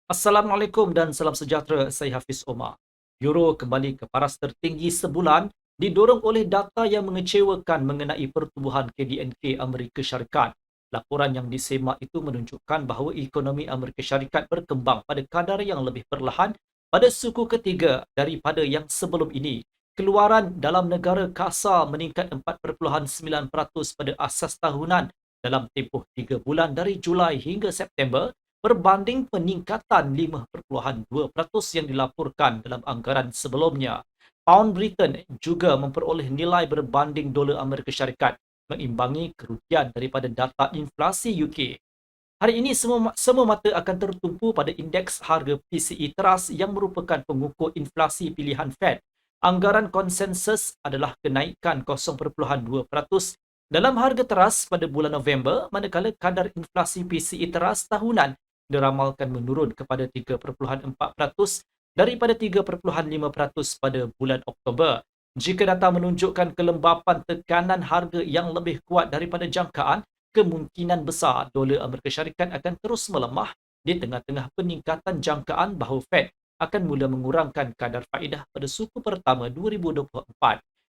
Assalamualaikum dan salam sejahtera. Saya Hafiz Omar. Euro kembali ke paras tertinggi sebulan didorong oleh data yang mengecewakan mengenai pertumbuhan KDNK Amerika Syarikat. Laporan yang disemak itu menunjukkan bahawa ekonomi Amerika Syarikat berkembang pada kadar yang lebih perlahan pada suku ketiga daripada yang sebelum ini. Keluaran dalam negara kasar meningkat 4.9% pada asas tahunan dalam tempoh 3 bulan dari Julai hingga September berbanding peningkatan 5.2% yang dilaporkan dalam anggaran sebelumnya. Pound Britain juga memperoleh nilai berbanding dolar Amerika Syarikat mengimbangi kerugian daripada data inflasi UK. Hari ini semua mata akan tertumpu pada indeks harga PCE teras yang merupakan pengukur inflasi pilihan Fed. Anggaran konsensus adalah kenaikan 0.2% dalam harga teras pada bulan November, manakala kadar inflasi PCE teras tahunan diramalkan menurun kepada 3.4% daripada 3.5% pada bulan Oktober. Jika data menunjukkan kelembapan tekanan harga yang lebih kuat daripada jangkaan, kemungkinan besar dolar Amerika Syarikat akan terus melemah di tengah-tengah peningkatan jangkaan bahawa Fed akan mula mengurangkan kadar faedah pada suku pertama 2024.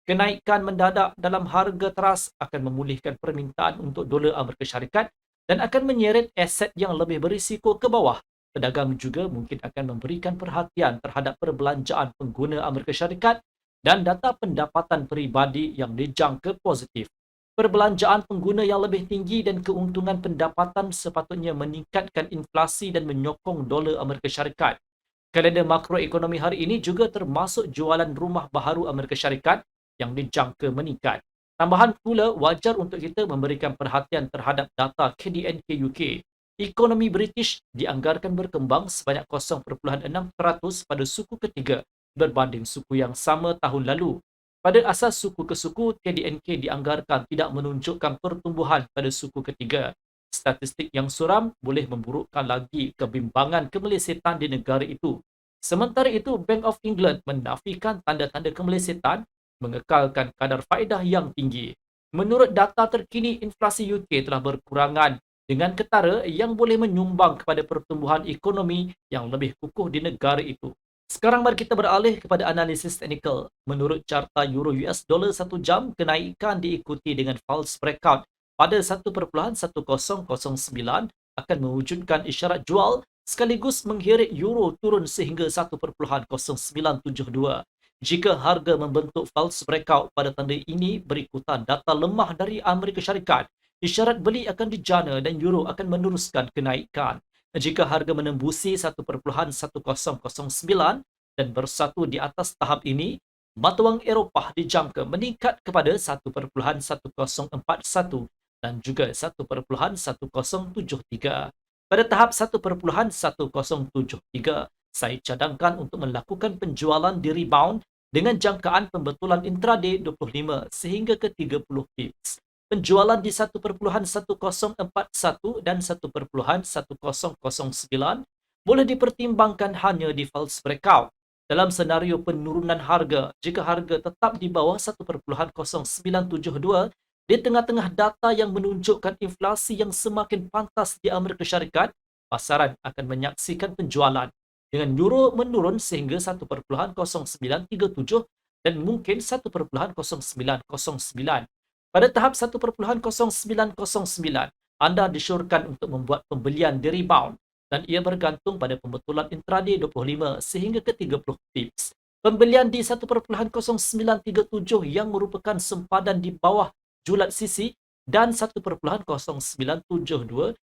Kenaikan mendadak dalam harga teras akan memulihkan permintaan untuk dolar Amerika Syarikat dan akan menyeret aset yang lebih berisiko ke bawah. Pedagang juga mungkin akan memberikan perhatian terhadap perbelanjaan pengguna Amerika Syarikat dan data pendapatan peribadi yang dijangka positif. Perbelanjaan pengguna yang lebih tinggi dan keuntungan pendapatan sepatutnya meningkatkan inflasi dan menyokong dolar Amerika Syarikat. Kalender makroekonomi hari ini juga termasuk jualan rumah baharu Amerika Syarikat yang dijangka meningkat. Tambahan pula, wajar untuk kita memberikan perhatian terhadap data KDNK UK. Ekonomi British dianggarkan berkembang sebanyak 0.6% pada suku ketiga berbanding suku yang sama tahun lalu. Pada asas suku ke suku, KDNK dianggarkan tidak menunjukkan pertumbuhan pada suku ketiga. Statistik yang suram boleh memburukkan lagi kebimbangan kemelesetan di negara itu. Sementara itu, Bank of England menafikan tanda-tanda kemelesetan, mengekalkan kadar faedah yang tinggi. Menurut data terkini, inflasi UK telah berkurangan dengan ketara yang boleh menyumbang kepada pertumbuhan ekonomi yang lebih kukuh di negara itu. Sekarang mari kita beralih kepada analisis teknikal. Menurut carta Euro US dollar 1 jam, kenaikan diikuti dengan false breakout pada 1.1009 akan mewujudkan isyarat jual sekaligus mengheret euro turun sehingga 1.0972. Jika harga membentuk false breakout pada tanda ini berikutan data lemah dari Amerika Syarikat, isyarat beli akan dijana dan euro akan meneruskan kenaikan. Jika harga menembusi 1.1009 dan bersatu di atas tahap ini, mata wang Eropah dijangka meningkat kepada 1.1041 dan juga 1.1073. Pada tahap 1.1073, saya cadangkan untuk melakukan penjualan di rebound dengan jangkaan pembetulan intraday 25 sehingga ke 30 pips. Penjualan di 1.1041 dan 1.1009 boleh dipertimbangkan hanya di false breakout. Dalam senario penurunan harga, jika harga tetap di bawah 1.0972 di tengah-tengah data yang menunjukkan inflasi yang semakin pantas di Amerika Syarikat, pasaran akan menyaksikan penjualan dengan euro menurun sehingga 1.0937 dan mungkin 1.0909. Pada tahap 1.0909, anda disyorkan untuk membuat pembelian di rebound dan ia bergantung pada pembetulan intraday 25 sehingga ke 30 pips. Pembelian di 1.0937 yang merupakan sempadan di bawah julat sisi dan 1.0972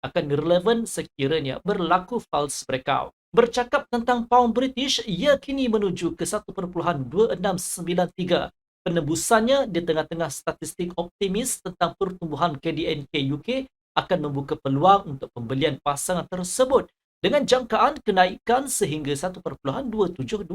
akan relevan sekiranya berlaku false breakout. Bercakap tentang pound British, ia kini menuju ke 1.2693. Penembusannya di tengah-tengah statistik optimis tentang pertumbuhan KDNK UK akan membuka peluang untuk pembelian pasangan tersebut dengan jangkaan kenaikan sehingga 1.2725.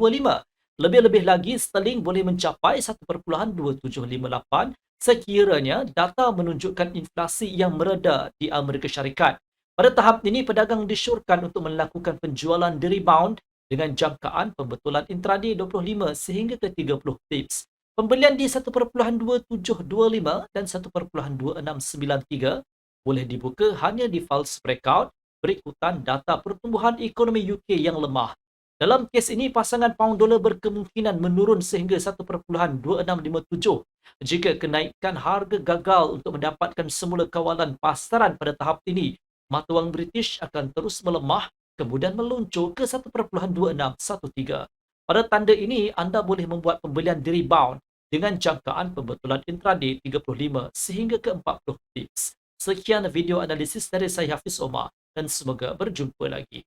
Lebih-lebih lagi, sterling boleh mencapai 1.2758 sekiranya data menunjukkan inflasi yang mereda di Amerika Syarikat. Pada tahap ini, pedagang disyorkan untuk melakukan penjualan di rebound dengan jangkaan pembetulan intraday 25 sehingga ke 30 pips. Pembelian di 1.2725 dan 1.2693 boleh dibuka hanya di false breakout berikutan data pertumbuhan ekonomi UK yang lemah. Dalam kes ini, pasangan pound dolar berkemungkinan menurun sehingga 1.2657 jika kenaikan harga gagal untuk mendapatkan semula kawalan pasaran pada tahap ini. Mata wang British akan terus melemah kemudian meluncur ke 1.2613. Pada tanda ini, anda boleh membuat pembelian di rebound dengan jangkaan pembetulan intraday 35 sehingga ke 40 pips. Sekian video analisis dari saya Hafiz Omar dan semoga berjumpa lagi.